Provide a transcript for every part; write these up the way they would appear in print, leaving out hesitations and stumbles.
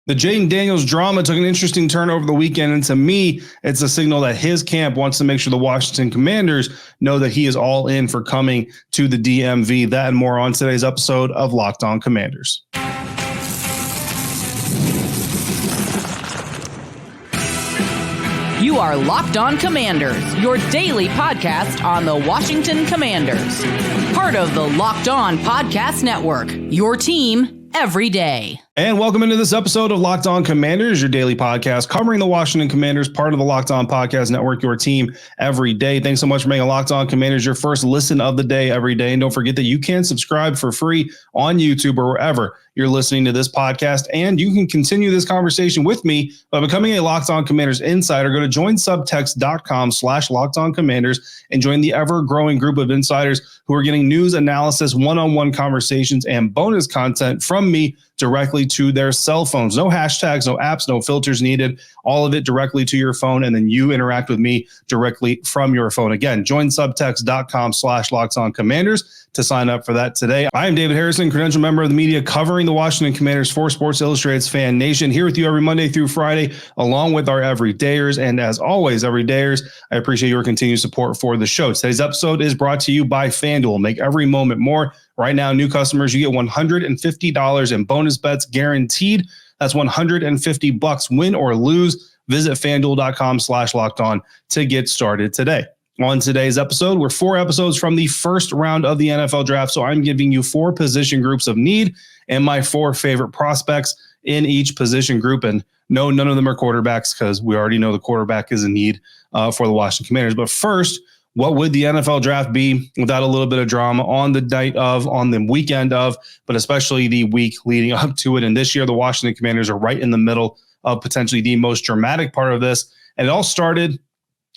The Jayden Daniels drama took an interesting turn over the weekend, and to me, it's a signal that his camp wants to make sure the Washington Commanders know that he is all in for coming to the DMV. That and more on today's episode of Locked On Commanders. You are Locked On Commanders, your daily podcast on the Washington Commanders. Part of the Locked On Podcast Network, your team every day. And welcome into this episode of Locked On Commanders, your daily podcast covering the Washington Commanders, part of the Locked On Podcast Network, your team every day. Thanks so much for making Locked On Commanders your first listen of the day every day. And don't forget that you can subscribe for free on YouTube or wherever you're listening to this podcast. And you can continue this conversation with me by becoming a Locked On Commanders insider. Go to joinsubtext.com/LockedOnCommanders and join the ever-growing group of insiders who are getting news, analysis, one-on-one conversations, and bonus content from me directly to their cell phones. No hashtags, no apps, no filters needed. All of it directly to your phone, and then you interact with me directly from your phone. Again, join subtext.com/LockedOnCommanders to sign up for that today. I am David Harrison, credentialed member of the media covering the Washington Commanders for Sports Illustrated's FanNation, here with you every Monday through Friday, along with our everydayers. And as always, everydayers, I appreciate your continued support for the show. Today's episode is brought to you by FanDuel. Make every moment more. Right now, new customers, you get $150 in bonus bets guaranteed. That's $150 win or lose. Visit FanDuel.com/LockedOn to get started today. On today's episode, we're 4 episodes from the first round of the NFL draft, so I'm giving you 4 position groups of need and my 4 favorite prospects in each position group. And no, none of them are quarterbacks because we already know the quarterback is a need for the Washington Commanders. But first, what would the NFL draft be without a little bit of drama on the night of, on the weekend of, but especially the week leading up to it? And this year, the Washington Commanders are right in the middle of potentially the most dramatic part of this. And it all started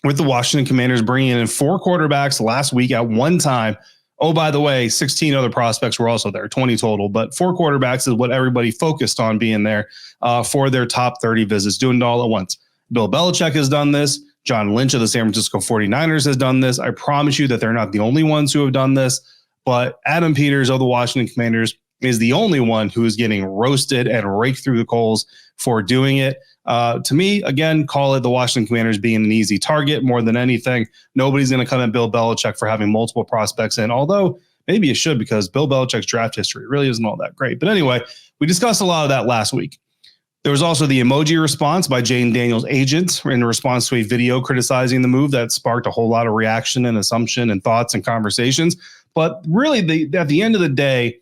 with the Washington Commanders bringing in 4 quarterbacks last week at one time. Oh, by the way, 16 other prospects were also there, 20 total, but 4 quarterbacks is what everybody focused on being there for their top 30 visits, doing it all at once. Bill Belichick has done this. John Lynch of the San Francisco 49ers has done this. I promise you that they're not the only ones who have done this, but Adam Peters of the Washington Commanders is the only one who is getting roasted and raked through the coals for doing it. To me, again, call it the Washington Commanders being an easy target more than anything. Nobody's going to come at Bill Belichick for having multiple prospects in, although maybe it should, because Bill Belichick's draft history really isn't all that great. But anyway, we discussed a lot of that last week. There was also the emoji response by Jayden Daniels' agent in response to a video criticizing the move that sparked a whole lot of reaction and assumption and thoughts and conversations. But really, at the end of the day,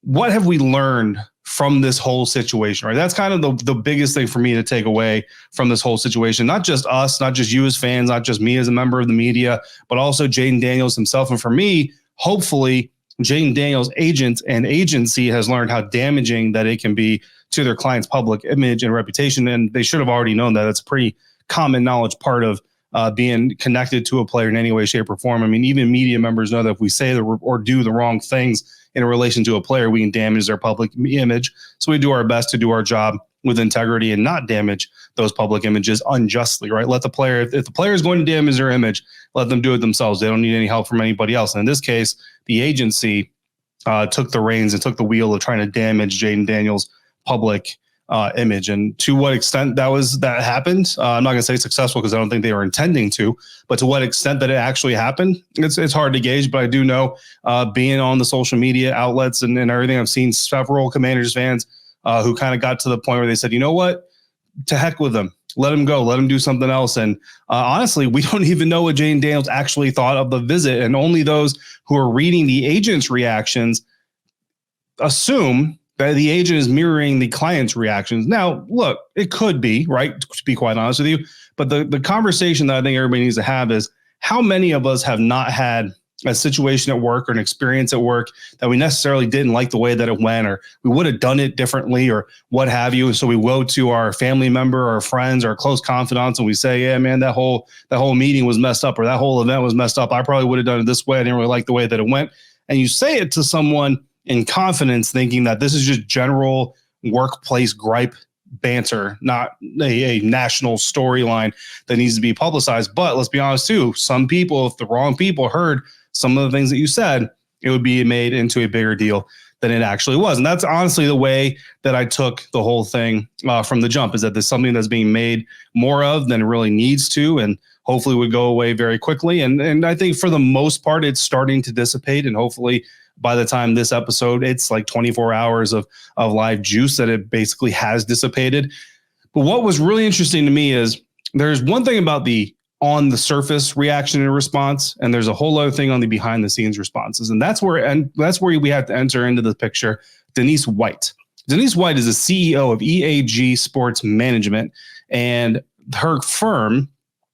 what have we learned from this whole situation, right? That's kind of the biggest thing for me to take away from this whole situation. Not just us, not just you as fans, not just me as a member of the media, but also Jayden Daniels himself. And for me, hopefully, Jayden Daniels' agent and agency has learned how damaging that it can be to their client's public image and reputation. And they should have already known that. It's a pretty common knowledge part of being connected to a player in any way, shape, or form. I mean, even media members know that if we say or do the wrong things in relation to a player, we can damage their public image. So we do our best to do our job with integrity and not damage those public images unjustly, right? Let the player, if the player is going to damage their image, let them do it themselves. They don't need any help from anybody else. And in this case, the agency took the reins and took the wheel of trying to damage Jayden Daniels' public image. And to what extent that happened, I'm not going to say successful because I don't think they were intending to, but to what extent that it actually happened, it's hard to gauge. But I do know, being on the social media outlets and everything, I've seen several Commanders fans who kind of got to the point where they said, you know what, to heck with them. Let him go. Let him do something else. And honestly, we don't even know what Jayden Daniels actually thought of the visit. And only those who are reading the agent's reactions assume that the agent is mirroring the client's reactions. Now, look, it could be, right, to be quite honest with you. But the conversation that I think everybody needs to have is, how many of us have not had a situation at work or an experience at work that we necessarily didn't like the way that it went, or we would have done it differently, or what have you. And so we go to our family member, our friends, our close confidants, and we say, yeah, man, that whole meeting was messed up, or that whole event was messed up. I probably would have done it this way. I didn't really like the way that it went. And you say it to someone in confidence, thinking that this is just general workplace gripe banter, not a national storyline that needs to be publicized. But let's be honest too, some people, if the wrong people heard some of the things that you said, it would be made into a bigger deal than it actually was. And that's honestly the way that I took the whole thing from the jump, is that there's something that's being made more of than it really needs to, and hopefully would go away very quickly. And I think for the most part, it's starting to dissipate, and hopefully by the time this episode, it's like 24 hours of live juice that it basically has dissipated. But what was really interesting to me is there's one thing about the on the surface reaction and response, and there's a whole other thing on the behind the scenes responses. And that's where we have to enter into the picture Denise White. Denise White is the CEO of EAG Sports Management, and her firm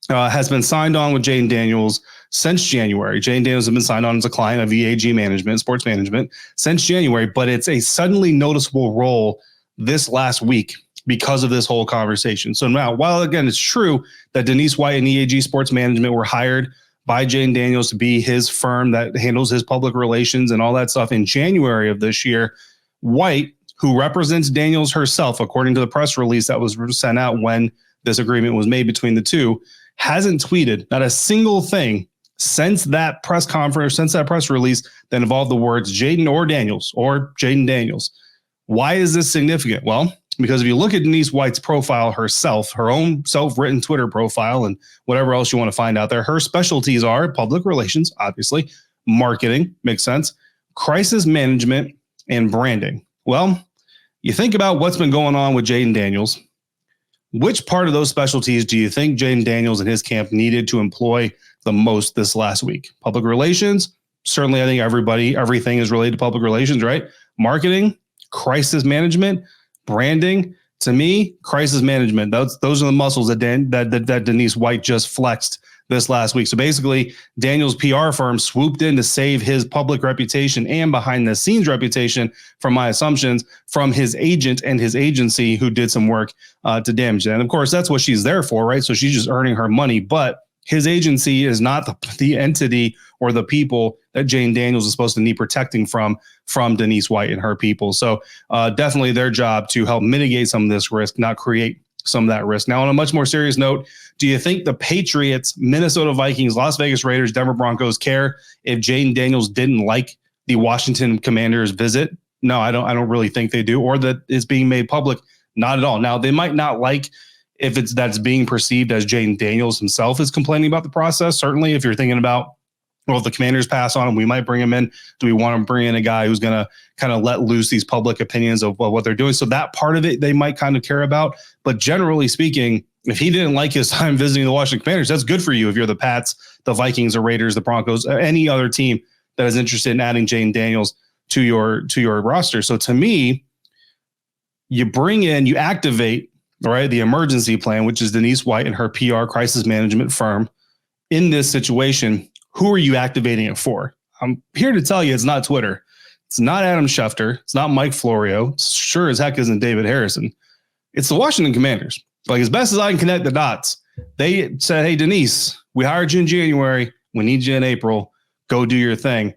has been signed on with Jayden Daniels since January. Jayden Daniels has been signed on as a client of EAG Management, Sports Management, since January, but it's a suddenly noticeable role this last week because of this whole conversation. So now, while again, it's true that Denise White and EAG Sports Management were hired by Jayden Daniels to be his firm that handles his public relations and all that stuff in January of this year, White, who represents Daniels herself, according to the press release that was sent out when this agreement was made between the two, hasn't tweeted not a single thing since that press conference, since that press release that involved the words Jayden or Daniels or Jayden Daniels. Why is this significant? Well, because if you look at Denise White's profile herself, her own self-written Twitter profile and whatever else you want to find out there, her specialties are public relations, obviously, marketing, makes sense, crisis management, and branding. Well, you think about what's been going on with Jayden Daniels. Which part of those specialties do you think Jayden Daniels and his camp needed to employ the most this last week? Public relations? Certainly, I think everything is related to public relations, right? Marketing, crisis management, branding. To me, crisis management, those are the muscles that Denise White just flexed this last week. So basically, Daniels' PR firm swooped in to save his public reputation and behind the scenes reputation, from my assumptions, from his agent and his agency who did some work to damage it. And of course, that's what she's there for, right? So she's just earning her money. But his agency is not the entity or the people that Jayden Daniels is supposed to need protecting from Denise White and her people. So definitely their job to help mitigate some of this risk, not create some of that risk. Now, on a much more serious note, do you think the Patriots, Minnesota Vikings, Las Vegas Raiders, Denver Broncos care if Jayden Daniels didn't like the Washington Commanders visit? No, I don't really think they do, or that it's being made public. Not at all. Now, they might not like if that's being perceived as Jayden Daniels himself is complaining about the process. Certainly, if you're thinking about, well, if the Commanders pass on him, we might bring him in. Do we want to bring in a guy who's going to kind of let loose these public opinions of what they're doing? So that part of it, they might kind of care about. But generally speaking, if he didn't like his time visiting the Washington Commanders, that's good for you. If you're the Pats, the Vikings, the Raiders, the Broncos, any other team that is interested in adding Jayden Daniels to your roster. So to me, you activate, right, the emergency plan, which is Denise White and her PR crisis management firm in this situation. Who are you activating it for? I'm here to tell you it's not Twitter. It's not Adam Schefter. It's not Mike Florio. Sure as heck isn't David Harrison. It's the Washington Commanders. Like, as best as I can connect the dots, they said, hey, Denise, we hired you in January. We need you in April. Go do your thing.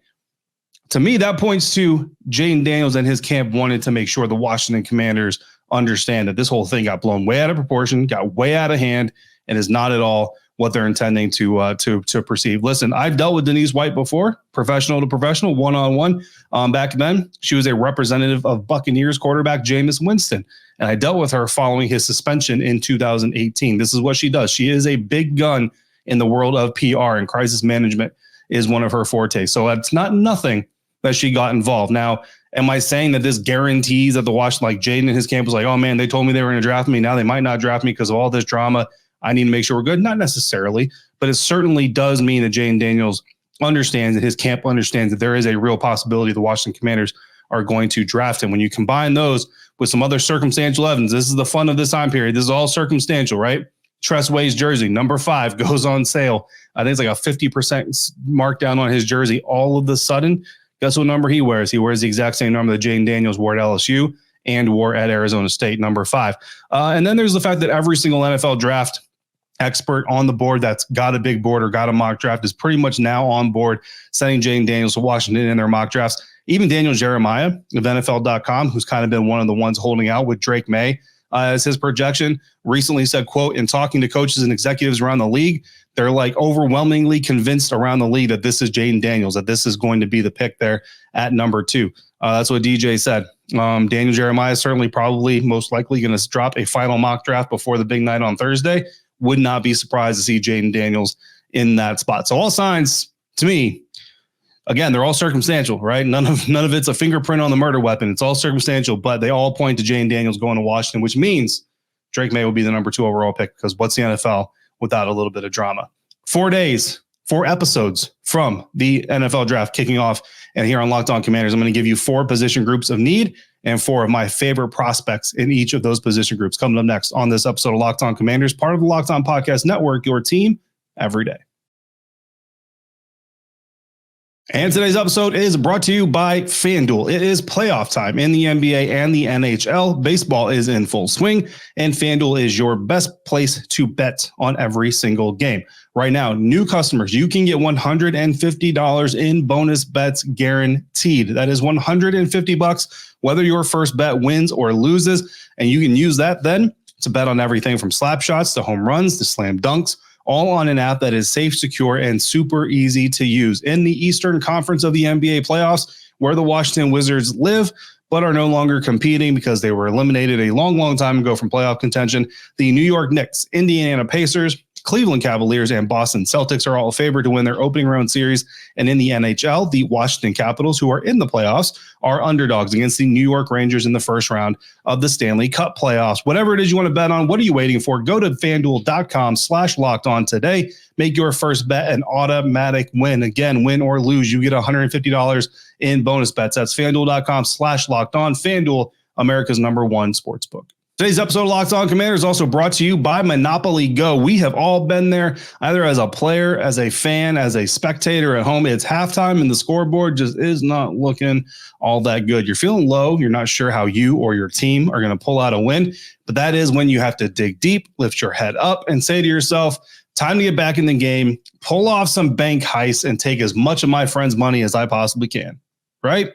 To me, that points to Jayden Daniels and his camp wanted to make sure the Washington Commanders understand that this whole thing got blown way out of proportion, got way out of hand, and is not at all what they're intending to perceive. Listen, I've dealt with Denise White before, professional to professional, one-on-one. Back then, she was a representative of Buccaneers quarterback Jameis Winston, and I dealt with her following his suspension in 2018. This is what she does. She is a big gun in the world of PR, and crisis management is one of her fortes. So it's not nothing that she got involved. Now, am I saying that this guarantees that the Washington, like Jayden and his camp was like, oh man, they told me they were going to draft me. Now they might not draft me because of all this drama. I need to make sure we're good. Not necessarily, but it certainly does mean that Jayden Daniels understands, that his camp understands that there is a real possibility the Washington Commanders are going to draft him. When you combine those with some other circumstantial evidence, this is the fun of this time period. This is all circumstantial, right? Tress Way's jersey, number 5, goes on sale. I think it's like a 50% markdown on his jersey. All of a sudden, guess what number he wears? He wears the exact same number that Jayden Daniels wore at LSU and wore at Arizona State, number 5. And then there's the fact that every single NFL draft expert on the board that's got a big board or got a mock draft is pretty much now on board sending Jayden Daniels to Washington in their mock drafts. Even Daniel Jeremiah of NFL.com, who's kind of been one of the ones holding out with Drake May as his projection, recently said, quote, in talking to coaches and executives around the league, They're like overwhelmingly convinced around the league that this is Jayden Daniels, that this is going to be the pick there at number 2. That's what DJ said. Daniel Jeremiah is certainly probably most likely going to drop a final mock draft before the big night on Thursday. Would not be surprised to see Jayden Daniels in that spot. So all signs to me, again, they're all circumstantial, right? None of it's a fingerprint on the murder weapon. It's all circumstantial, but they all point to Jayden Daniels going to Washington, which means Drake May will be the number 2 overall pick, because what's the NFL without a little bit of drama? 4 days, 4 episodes from the NFL draft kicking off. And here on Locked On Commanders, I'm going to give you 4 position groups of need and 4 of my favorite prospects in each of those position groups. Coming up next on this episode of Locked On Commanders, part of the Locked On Podcast Network, your team every day. And today's episode is brought to you by FanDuel. It is playoff time in the NBA and the NHL. Baseball is in full swing, and FanDuel is your best place to bet on every single game. Right now, new customers, you can get $150 in bonus bets guaranteed. That is $150, whether your first bet wins or loses. And you can use that then to bet on everything from slap shots to home runs to slam dunks, all on an app that is safe, secure, and super easy to use. In the Eastern Conference of the NBA playoffs, where the Washington Wizards live, but are no longer competing because they were eliminated a long, long time ago from playoff contention, the New York Knicks, Indiana Pacers, Cleveland Cavaliers, and Boston Celtics are all favored to win their opening round series. And in the NHL, the Washington Capitals, who are in the playoffs, are underdogs against the New York Rangers in the first round of the Stanley Cup playoffs. Whatever it is you want to bet on, what are you waiting for? Go to FanDuel.com/lockedon today. Make your first bet an automatic win. Again, win or lose, you get $150 in bonus bets. That's FanDuel.com/lockedon. FanDuel, America's #1 sportsbook. Today's episode of Locked On Commanders is also brought to you by Monopoly Go. We have all been there, either as a player, as a fan, as a spectator at home. It's halftime and the scoreboard just is not looking all that good. You're feeling low. You're not sure how you or your team are going to pull out a win. But that is when you have to dig deep, lift your head up, and say to yourself, time to get back in the game, pull off some bank heists, and take as much of my friend's money as I possibly can. Right?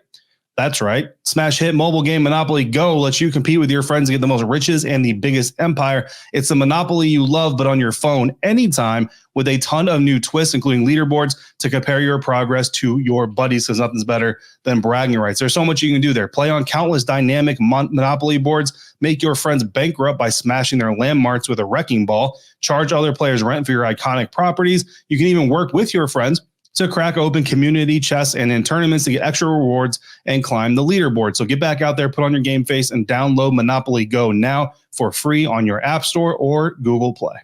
That's right. Smash hit mobile game Monopoly Go lets you compete with your friends to get the most riches and the biggest empire. It's the Monopoly you love, but on your phone anytime, with a ton of new twists, including leaderboards to compare your progress to your buddies, because nothing's better than bragging rights. There's so much you can do there. Play on countless dynamic Monopoly boards. Make your friends bankrupt by smashing their landmarks with a wrecking ball. Charge other players rent for your iconic properties. You can even work with your friends to crack open community chests and in tournaments to get extra rewards and climb the leaderboard. So get back out there, put on your game face, and download Monopoly Go now for free on your App Store or Google Play.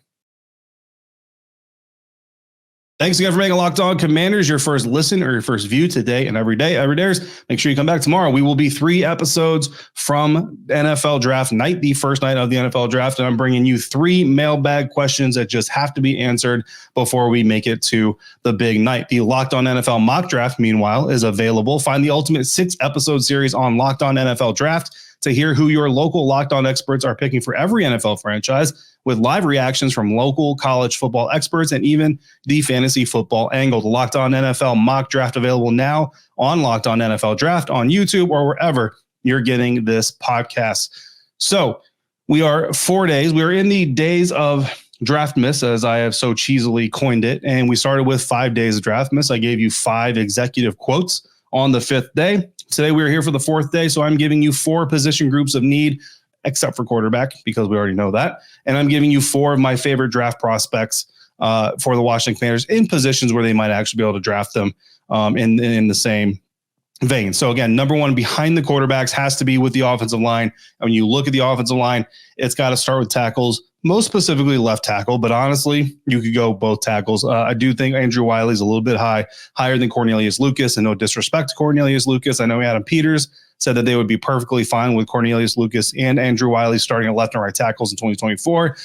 Thanks again for making Locked On Commanders your first listen or your first view today and every day. Every day. Make sure you come back tomorrow. We will be 3 episodes from NFL Draft Night, the first night of the NFL Draft, and I'm bringing you 3 mailbag questions that just have to be answered before we make it to the big night. The Locked On NFL Mock Draft, meanwhile, is available. Find the ultimate 6-episode series on Locked On NFL Draft to hear who your local Locked On experts are picking for every NFL franchise, with live reactions from local college football experts and even the fantasy football angle. The Locked On NFL Mock Draft available now on Locked On NFL Draft on YouTube or wherever you're getting this podcast. So we are 4 days. We are in the days of draft miss, as I have so cheesily coined it. And we started with 5 days of draft miss. I gave you 5 executive quotes on the 5th day. Today we are here for the 4th day, so I'm giving you 4 position groups of need, except for quarterback, because we already know that. And I'm giving you 4 of my favorite draft prospects for the Washington Commanders in positions where they might actually be able to draft them in the same vein. So again, number 1 behind the quarterbacks has to be with the offensive line. And when you look at the offensive line, it's got to start with tackles, most specifically left tackle, but honestly, you could go both tackles. I do think Andrew Wiley's a little bit higher than Cornelius Lucas, and no disrespect to Cornelius Lucas. I know Adam Peters said that they would be perfectly fine with Cornelius Lucas and Andrew Wiley starting at left and right tackles in 2024.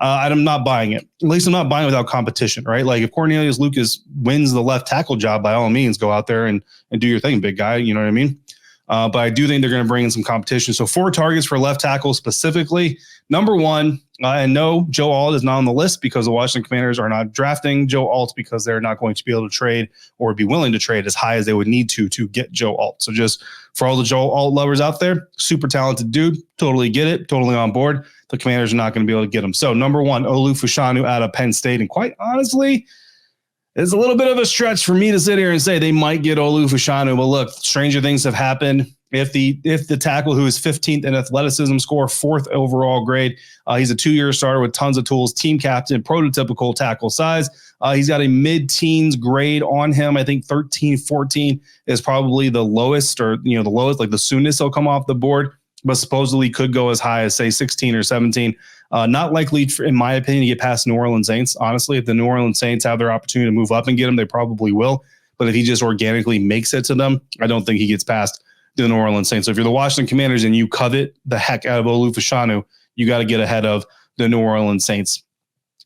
I'm not buying it. At least I'm not buying it without competition, right? Like if Cornelius Lucas wins the left tackle job, by all means, go out there and do your thing, big guy. You know what I mean? But I do think they're going to bring in some competition. So 4 targets for left tackle specifically. Number 1, And no, Joe Alt is not on the list because the Washington Commanders are not drafting Joe Alt because they're not going to be able to trade or be willing to trade as high as they would need to get Joe Alt. So just for all the Joe Alt lovers out there, super talented dude, totally get it, totally on board. The Commanders are not going to be able to get him. So number 1, Olu Fashanu out of Penn State. And quite honestly, it's a little bit of a stretch for me to sit here and say they might get Olu Fashanu. But look, stranger things have happened. If the tackle who is 15th in athleticism score, 4th overall grade, he's a 2-year starter with tons of tools, team captain, prototypical tackle size. He's got a mid-teens grade on him. I think 13, 14 is probably the lowest or, the lowest, like the soonest he'll come off the board, but supposedly could go as high as, say, 16 or 17. Not likely, in my opinion, to get past New Orleans Saints. Honestly, if the New Orleans Saints have their opportunity to move up and get him, they probably will. But if he just organically makes it to them, I don't think he gets past the New Orleans Saints. So if you're the Washington Commanders and you covet the heck out of Olu Fashanu, you got to get ahead of the New Orleans Saints.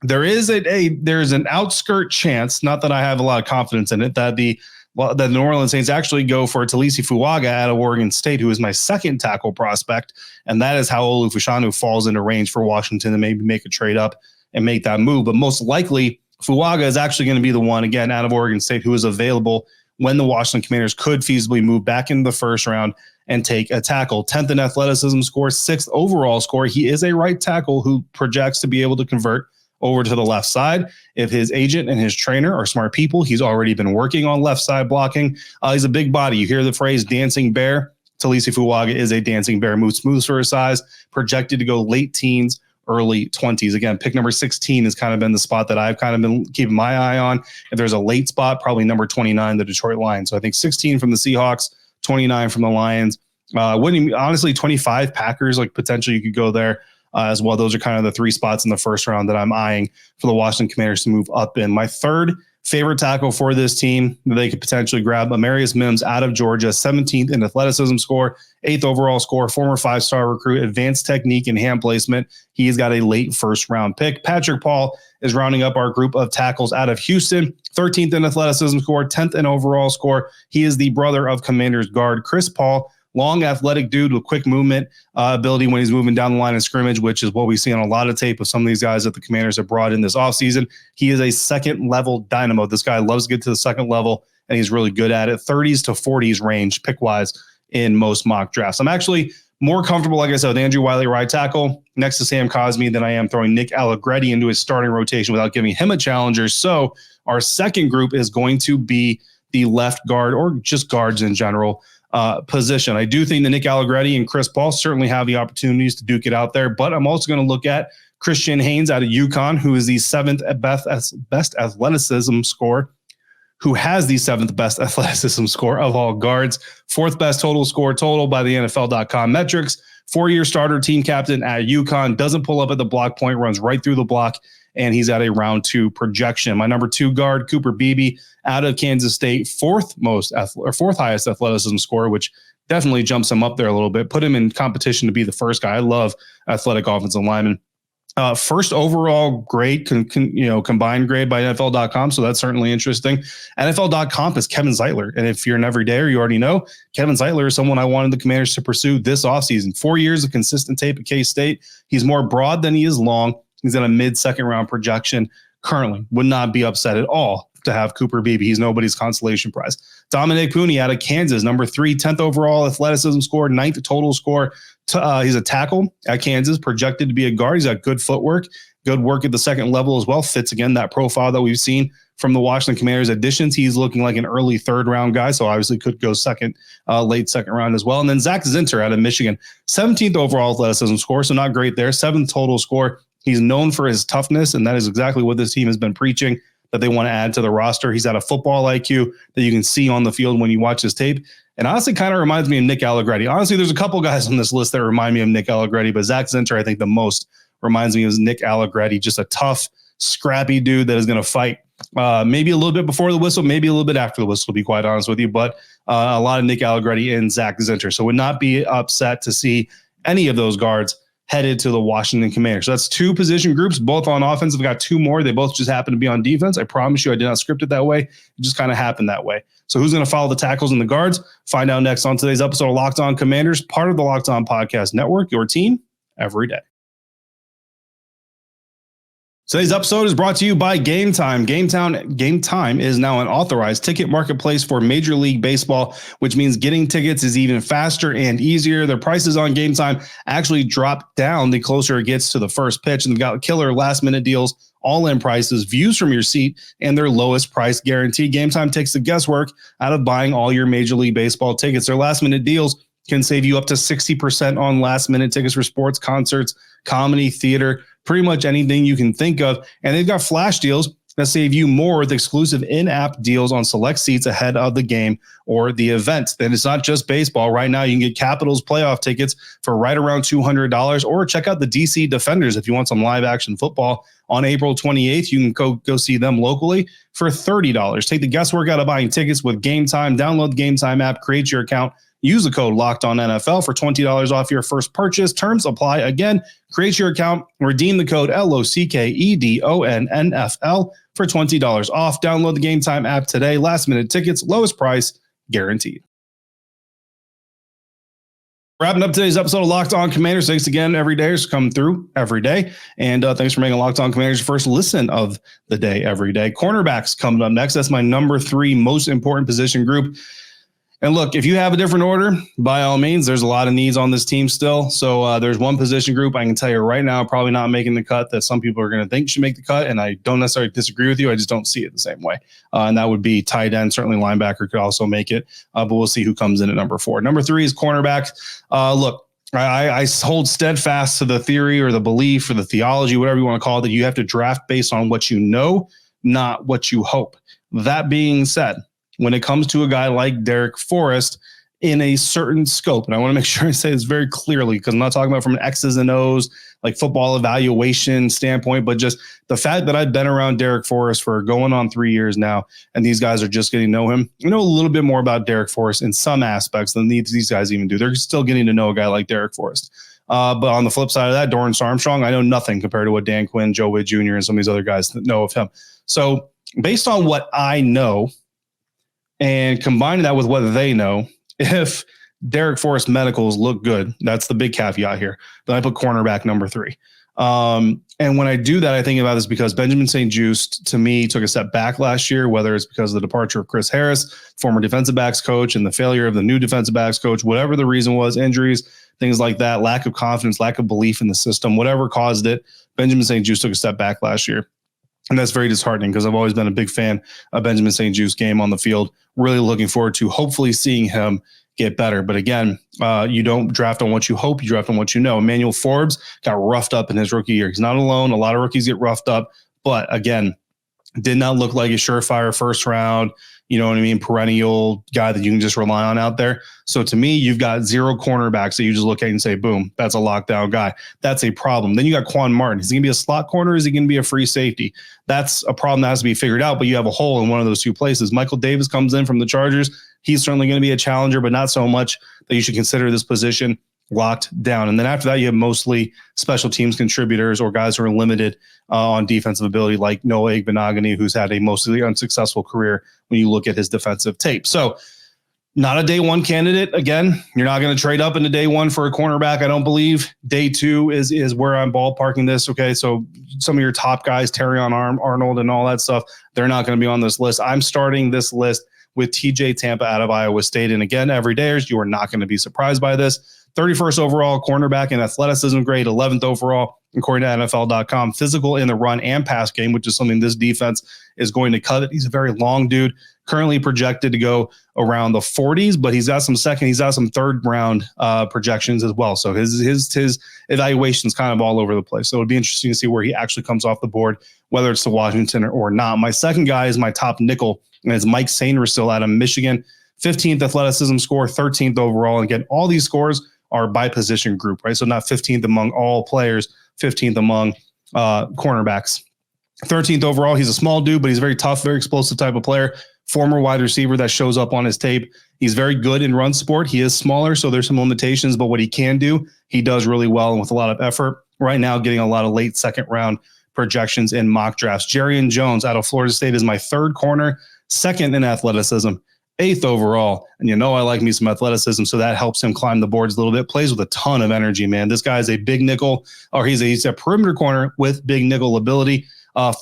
There's an outskirt chance, not that I have a lot of confidence in it, that the New Orleans Saints actually go for Talisi Fuaga out of Oregon State, who is my second tackle prospect, and that is how Olu Fashanu falls into range for Washington to maybe make a trade up and make that move. But most likely, Fuaga is actually going to be the one, again, out of Oregon State, who is available when the Washington Commanders could feasibly move back into the first round and take a tackle. 10th in athleticism score, 6th overall score. He is a right tackle who projects to be able to convert over to the left side. If his agent and his trainer are smart people, he's already been working on left side blocking. He's a big body. You hear the phrase dancing bear. Talisi Fuaga is a dancing bear. Moves smooth for his size, projected to go late teens, early 20s. Again, pick number 16 has kind of been the spot that I've kind of been keeping my eye on. If there's a late spot, probably number 29, the Detroit Lions. So I think 16 from the Seahawks, 29 from the Lions. Honestly, 25 Packers, like potentially you could go there as well. Those are kind of the 3 spots in the first round that I'm eyeing for the Washington Commanders to move up in. My third favorite tackle for this team that they could potentially grab, Amarius Mims out of Georgia, 17th in athleticism score, 8th overall score, former 5-star recruit, advanced technique and hand placement. He's got a late first round pick. Patrick Paul is rounding up our group of tackles out of Houston, 13th in athleticism score, 10th in overall score. He is the brother of Commanders guard Chris Paul. Long, athletic dude with quick movement ability when he's moving down the line of scrimmage, which is what we see on a lot of tape of some of these guys that the Commanders have brought in this offseason. He is a second-level dynamo. This guy loves to get to the second level, and he's really good at it. 30s to 40s range, pick-wise, in most mock drafts. I'm actually more comfortable, like I said, with Andrew Wiley, right tackle, next to Sam Cosmi, than I am throwing Nick Allegretti into his starting rotation without giving him a challenger. So our second group is going to be the left guard, or just guards in general, position. I do think that Nick Allegretti and Chris Paul certainly have the opportunities to duke it out there, but I'm also going to look at Christian Haynes out of UConn, who is the 7th best athleticism score, who has the 7th best athleticism score of all guards, 4th best total score total by the NFL.com metrics, 4-year starter, team captain at UConn, doesn't pull up at the block point, runs right through the block, and he's at a round 2 projection. My number 2 guard, Cooper Beebe, out of Kansas State, 4th highest athleticism score, which definitely jumps him up there a little bit. Put him in competition to be the first guy. I love athletic offensive linemen. First overall grade, combined grade by NFL.com, so that's certainly interesting. NFL.com is Kevin Zeitler, and if you're an everydayer, you already know Kevin Zeitler is someone I wanted the Commanders to pursue this offseason. 4 years of consistent tape at K-State. He's more broad than he is long. He's in a mid-second round projection currently. Would not be upset at all to have Cooper Beebe. He's nobody's consolation prize. Dominic Pooney out of Kansas, number 3, 10th overall athleticism score, 9th total score. He's a tackle at Kansas, projected to be a guard. He's got good footwork, good work at the second level as well. Fits, again, that profile that we've seen from the Washington Commanders additions. He's looking like an early 3rd round guy, so obviously could go late second round as well. And then Zach Zinter out of Michigan, 17th overall athleticism score, so not great there. 7th total score. He's known for his toughness, and that is exactly what this team has been preaching, that they want to add to the roster. He's got a football IQ that you can see on the field when you watch his tape. And honestly, kind of reminds me of Nick Allegretti. Honestly, there's a couple guys on this list that remind me of Nick Allegretti, but Zach Zinter, I think the most reminds me of Nick Allegretti, just a tough, scrappy dude that is going to fight maybe a little bit before the whistle, maybe a little bit after the whistle, to be quite honest with you, but a lot of Nick Allegretti and Zach Zinter. So would not be upset to see any of those guards headed to the Washington Commanders. So that's 2 position groups, both on offense. I've got 2 more. They both just happen to be on defense. I promise you I did not script it that way. It just kind of happened that way. So who's going to follow the tackles and the guards? Find out next on today's episode of Locked On Commanders, part of the Locked On Podcast Network, your team every day. Today's episode is brought to you by Game Time. Game Time is now an authorized ticket marketplace for Major League Baseball, which means getting tickets is even faster and easier. Their prices on Game Time actually drop down the closer it gets to the first pitch, and they've got killer last-minute deals, all-in prices, views from your seat, and their lowest price guarantee. Game Time takes the guesswork out of buying all your Major League Baseball tickets. Their last-minute deals can save you up to 60% on last-minute tickets for sports, concerts, comedy, theater, pretty much anything you can think of. And they've got flash deals that save you more with exclusive in-app deals on select seats ahead of the game or the event. Then it's not just baseball. Right now, you can get Capitals playoff tickets for right around $200, or check out the DC Defenders if you want some live action football. On April 28th, you can go see them locally for $30. Take the guesswork out of buying tickets with Game Time. Download the Game Time app, create your account, use the code LOCKEDONNFL for $20 off your first purchase. Terms apply. Again, create your account, redeem the code LOCKEDONNFL for $20 off. Download the Game Time app today. Last minute tickets, lowest price guaranteed. Wrapping up today's episode of Locked On Commanders. Thanks again, everydayers, come through every day. And thanks for making Locked On Commanders your first listen of the day every day. Cornerbacks coming up next. That's my number 3 most important position group. And look, if you have a different order, by all means, there's a lot of needs on this team still. So there's one position group I can tell you right now, probably not making the cut, that some people are going to think should make the cut. And I don't necessarily disagree with you. I just don't see it the same way. And that would be tight end. Certainly linebacker could also make it. But we'll see who comes in at number 4. Number 3 is cornerback. Look, I hold steadfast to the theory or the belief or the theology, whatever you want to call it, that you have to draft based on what you know, not what you hope. That being said, when it comes to a guy like Derek Forrest in a certain scope, and I want to make sure I say this very clearly, because I'm not talking about from an X's and O's, like football evaluation standpoint, but just the fact that I've been around Derek Forrest for going on 3 years now, and these guys are just getting to know him. I know a little bit more about Derek Forrest in some aspects than these guys even do. They're still getting to know a guy like Derek Forrest. But on the flip side of that, Dorrance Armstrong, I know nothing compared to what Dan Quinn, Joe Witt Jr., and some of these other guys that know of him. So based on what I know, and combining that with what they know, if Derek Forrest medicals look good, that's the big caveat here, then I put cornerback number 3. And when I do that, I think about this because Benjamin St-Juste, to me, took a step back last year, whether it's because of the departure of Chris Harris, former defensive backs coach, and the failure of the new defensive backs coach, whatever the reason was, injuries, things like that, lack of confidence, lack of belief in the system, whatever caused it, Benjamin St-Juste took a step back last year. And that's very disheartening because I've always been a big fan of Benjamin St-Juste game on the field. Really looking forward to hopefully seeing him get better. But again, you don't draft on what you hope, you draft on what you know. Emmanuel Forbes got roughed up in his rookie year. He's not alone. A lot of rookies get roughed up. But again, did not look like a surefire first round, you know what I mean, perennial guy that you can just rely on out there. So to me, you've got 0 cornerbacks that you just look at and say, boom, that's a lockdown guy. That's a problem. Then you got Quan Martin. Is he going to be a slot corner? Or is he going to be a free safety? That's a problem that has to be figured out, but you have a hole in one of those 2 places. Michael Davis comes in from the Chargers. He's certainly going to be a challenger, but not so much that you should consider this position locked down. And then after that, you have mostly special teams contributors or guys who are limited on defensive ability, like Noah Igbenogany, who's had a mostly unsuccessful career when you look at his defensive tape. So not a day 1 candidate. Again, you're not going to trade up into day 1 for a cornerback, I don't believe. Day 2 is where I'm ballparking this. Okay, so some of your top guys, Terrion Arnold and all that stuff, they're not going to be on this list. I'm starting this list with TJ Tampa out of Iowa State. And again, everydayers, you are not going to be surprised by this. 31st overall cornerback in athleticism grade, 11th overall, according to NFL.com. Physical in the run and pass game, which is something this defense is going to covet. He's a very long dude, currently projected to go around the 40s, but he's got some third round projections as well. So his evaluation's kind of all over the place. So it'd be interesting to see where he actually comes off the board, whether it's to Washington or not. My second guy is my top nickel, and it's Mike Sainristil out of Michigan. 15th athleticism score, 13th overall. And again, all these scores are by position group, right? So not 15th among all players, 15th among cornerbacks. 13th overall, he's a small dude, but he's very tough, very explosive type of player. Former wide receiver that shows up on his tape. He's very good in run support. He is smaller, so there's some limitations, but what he can do, he does really well and with a lot of effort. Right now, getting a lot of late second round projections in mock drafts. Jarrian Jones out of Florida State is my third corner, second in athleticism. 8th overall. And I like me some athleticism, so that helps him climb the boards a little bit. Plays with a ton of energy, man. This guy is a big nickel, or he's a perimeter corner with big nickel ability.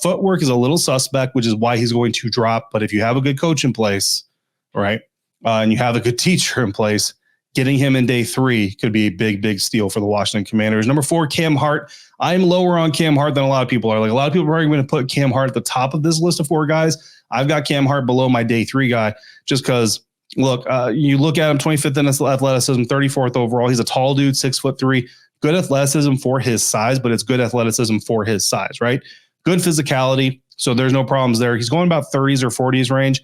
Footwork is a little suspect, which is why he's going to drop. But if you have a good coach in place, right, and you have a good teacher in place, getting him in day 3 could be a big, big steal for the Washington Commanders. Number 4, Cam Hart. I'm lower on Cam Hart than a lot of people are. Like, a lot of people are going to put Cam Hart at the top of this list of 4 guys. I've got Cam Hart below my day 3 guy just because, look, you look at him, 25th in athleticism, 34th overall. He's a tall dude, 6'3", good athleticism for his size, but it's good athleticism for his size, right? Good physicality, so there's no problems there. He's going about 30s or 40s range.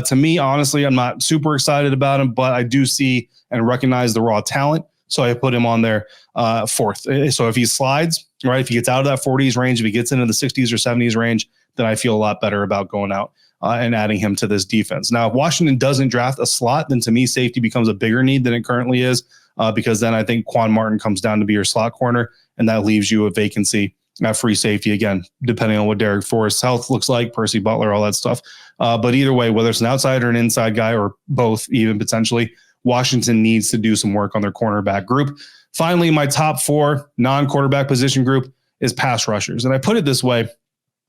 To me, honestly, I'm not super excited about him, but I do see and recognize the raw talent, so I put him on there 4th. So if he slides, right, if he gets out of that 40s range, if he gets into the 60s or 70s range, then I feel a lot better about going out and adding him to this defense. Now, if Washington doesn't draft a slot, then to me, safety becomes a bigger need than it currently is, because then I think Quan Martin comes down to be your slot corner, and that leaves you a vacancy at free safety, again, depending on what Derek Forrest's health looks like, Percy Butler, all that stuff. But either way, whether it's an outside or an inside guy, or both even potentially, Washington needs to do some work on their cornerback group. Finally, my top 4 non-quarterback position group is pass rushers. And I put it this way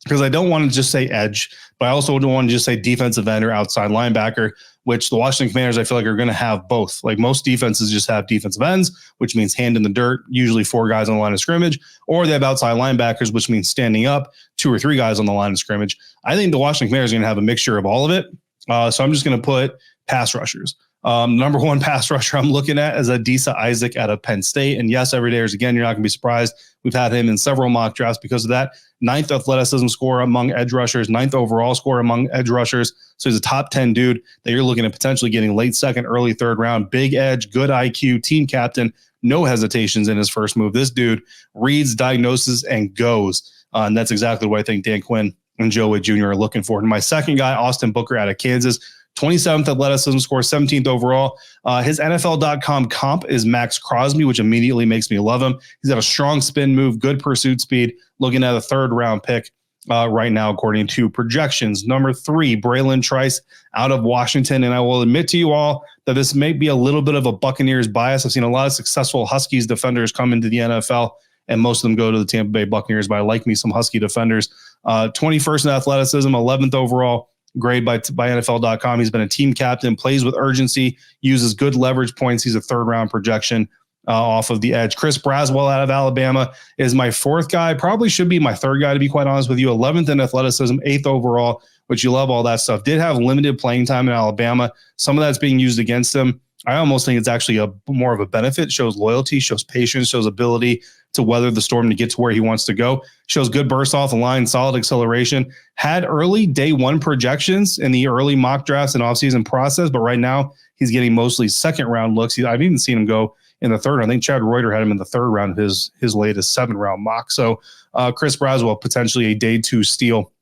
because I don't want to just say edge, but I also don't want to just say defensive end or outside linebacker, which the Washington Commanders, I feel like, are going to have both. Like, most defenses just have defensive ends, which means hand in the dirt, usually 4 guys on the line of scrimmage, or they have outside linebackers, which means standing up, 2 or 3 guys on the line of scrimmage. I think the Washington Commanders are going to have a mixture of all of it. So I'm just going to put pass rushers. Number 1 pass rusher I'm looking at is Adisa Isaac out of Penn State. And yes, every day, again, you're not going to be surprised. We've had him in several mock drafts because of that. 9th athleticism score among edge rushers, 9th overall score among edge rushers. So he's a top 10 dude that you're looking at potentially getting late 2nd, early 3rd round. Big edge, good IQ, team captain, no hesitations in his first move. This dude reads, diagnoses, and goes. And that's exactly what I think Dan Quinn and Joe Witt Jr. are looking for. And my second guy, Austin Booker out of Kansas, 27th athleticism score, 17th overall. His NFL.com comp is Max Crosby, which immediately makes me love him. He's got a strong spin move, good pursuit speed, looking at a 3rd round pick right now, according to projections. Number 3, Braylon Trice out of Washington. And I will admit to you all that this may be a little bit of a Buccaneers bias. I've seen a lot of successful Huskies defenders come into the NFL, and most of them go to the Tampa Bay Buccaneers, but I like me some Husky defenders. 21st in athleticism, 11th overall grade by NFL.com. He's been a team captain, plays with urgency, uses good leverage points. He's a 3rd round projection off of the edge. Chris Braswell out of Alabama is my 4th guy. Probably should be my 3rd guy, to be quite honest with you. 11th in athleticism, 8th overall, which you love all that stuff. Did have limited playing time in Alabama. Some of that's being used against him. I almost think it's actually more of a benefit. Shows loyalty, shows patience, shows ability to weather the storm to get to where he wants to go. Shows good burst off the line, solid acceleration. Had early day 1 projections in the early mock drafts and offseason process, but right now he's getting mostly 2nd round looks. I've even seen him go in the 3rd. I think Chad Reuter had him in the 3rd round of his latest 7th round mock. So Chris Braswell, potentially a day 2 steal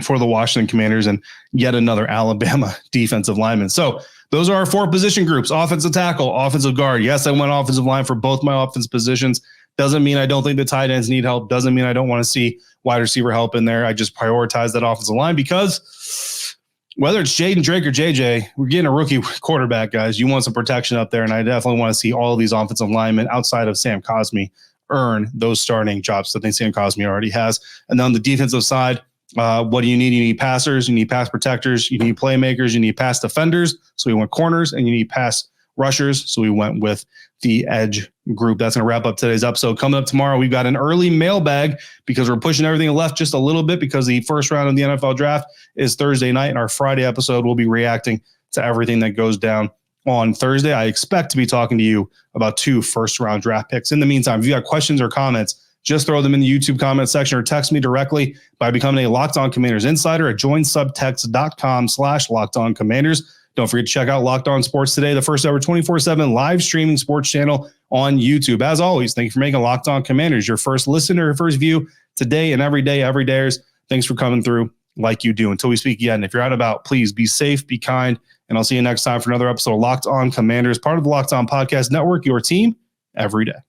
for the Washington Commanders, and yet another Alabama defensive lineman. So those are our 4 position groups: offensive tackle, offensive guard. Yes, I went offensive line for both my offense positions. Doesn't mean I don't think the tight ends need help. Doesn't mean I don't want to see wide receiver help in there. I just prioritize that offensive line because whether it's Jaden, Drake, or JJ, we're getting a rookie quarterback, guys. You want some protection up there, and I definitely want to see all of these offensive linemen outside of Sam Cosmi earn those starting jobs that I think Sam Cosmi already has. And then on the defensive side, what do you need? You need passers, you need pass protectors, you need playmakers, you need pass defenders. So we went corners, and you need pass rushers. So we went with the edge group. That's going to wrap up today's episode. Coming up tomorrow, we've got an early mailbag because we're pushing everything left just a little bit because the first round of the NFL draft is Thursday night, and our Friday episode will be reacting to everything that goes down on Thursday. I expect to be talking to you about 2 first-round draft picks. In the meantime, if you got questions or comments, just throw them in the YouTube comment section or text me directly by becoming a Locked On Commanders insider at joinsubtext.com/LockedOnCommanders. Don't forget to check out Locked On Sports Today, the first ever 24/7 live streaming sports channel on YouTube. As always, thank you for making Locked On Commanders your first listen or your first view today and every day, every dayers. Thanks for coming through like you do. Until we speak again, if you're out and about, please be safe, be kind, and I'll see you next time for another episode of Locked On Commanders, part of the Locked On Podcast Network, your team every day.